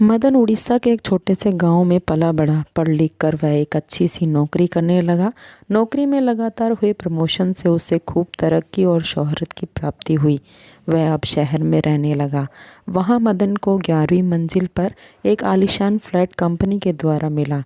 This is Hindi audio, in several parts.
मदन उड़ीसा के एक छोटे से गांव में पला बढ़ा। पढ़ लिख कर वह एक अच्छी सी नौकरी करने लगा। नौकरी में लगातार हुए प्रमोशन से उसे खूब तरक्की और शोहरत की प्राप्ति हुई। वह अब शहर में रहने लगा। वहां मदन को 11वीं मंजिल पर एक आलीशान फ्लैट कंपनी के द्वारा मिला।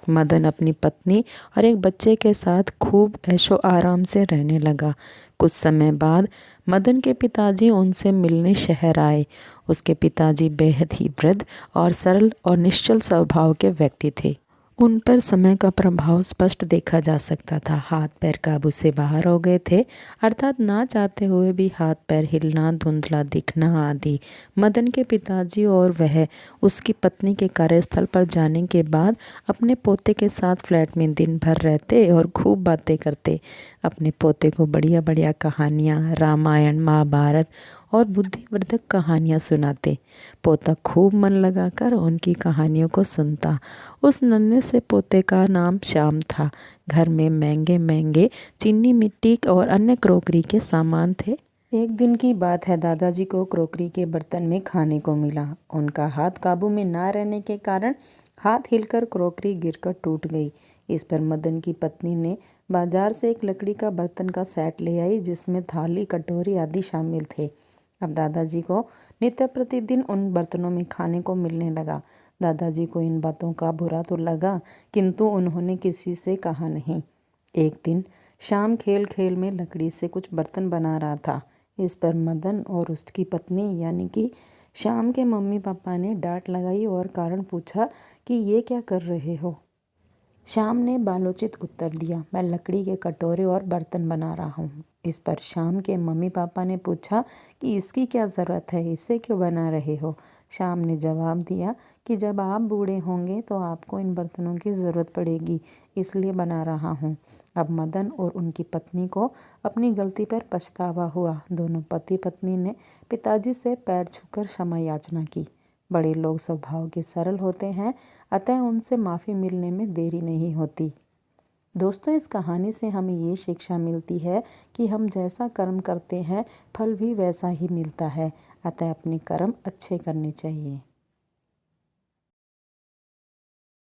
मदन अपनी पत्नी और एक बच्चे के साथ खूब ऐशो आराम से रहने लगा। कुछ समय बाद मदन के पिताजी उनसे मिलने शहर आए। उसके पिताजी बेहद ही वृद्ध और सरल और निश्चल स्वभाव के व्यक्ति थे। उन पर समय का प्रभाव स्पष्ट देखा जा सकता था। हाथ पैर काबू से बाहर हो गए थे, अर्थात ना चाहते हुए भी हाथ पैर हिलना, धुंधला दिखना आदि। मदन के पिताजी और वह उसकी पत्नी के कार्यस्थल पर जाने के बाद अपने पोते के साथ फ्लैट में दिन भर रहते और खूब बातें करते। अपने पोते को बढ़िया बढ़िया कहानियाँ, रामायण, महाभारत और बुद्धिवर्धक कहानियाँ सुनाते। पोता खूब मन लगाकर उनकी कहानियों को सुनता। उस नन्हे से पोते का नाम श्याम था। घर में महंगे महंगे चीनी मिट्टी और अन्य क्रॉकरी के सामान थे। एक दिन की बात है, दादाजी को क्रॉकरी के बर्तन में खाने को मिला। उनका हाथ काबू में ना रहने के कारण हाथ हिलकर क्रॉकरी गिरकर टूट गई। इस पर मदन की पत्नी ने बाजार से एक लकड़ी का बर्तन का सेट ले आई, जिसमें थाली, कटोरी आदि शामिल थे। अब दादाजी को नित्य प्रतिदिन उन बर्तनों में खाने को मिलने लगा। दादाजी को इन बातों का बुरा तो लगा, किंतु उन्होंने किसी से कहा नहीं। एक दिन शाम खेल खेल में लकड़ी से कुछ बर्तन बना रहा था। इस पर मदन और उसकी पत्नी यानी कि श्याम के मम्मी पापा ने डांट लगाई और कारण पूछा कि ये क्या कर रहे हो। श्याम ने बालोचित उत्तर दिया, मैं लकड़ी के कटोरे और बर्तन बना रहा हूँ। इस पर श्याम के मम्मी पापा ने पूछा कि इसकी क्या ज़रूरत है, इसे क्यों बना रहे हो। श्याम ने जवाब दिया कि जब आप बूढ़े होंगे तो आपको इन बर्तनों की ज़रूरत पड़ेगी, इसलिए बना रहा हूँ। अब मदन और उनकी पत्नी को अपनी गलती पर पछतावा हुआ। दोनों पति पत्नी ने पिताजी से पैर छूकर क्षमा याचना की। बड़े लोग स्वभाव के सरल होते हैं, अतः उनसे माफ़ी मिलने में देरी नहीं होती। दोस्तों, इस कहानी से हमें ये शिक्षा मिलती है कि हम जैसा कर्म करते हैं फल भी वैसा ही मिलता है, अतः अपने कर्म अच्छे करने चाहिए।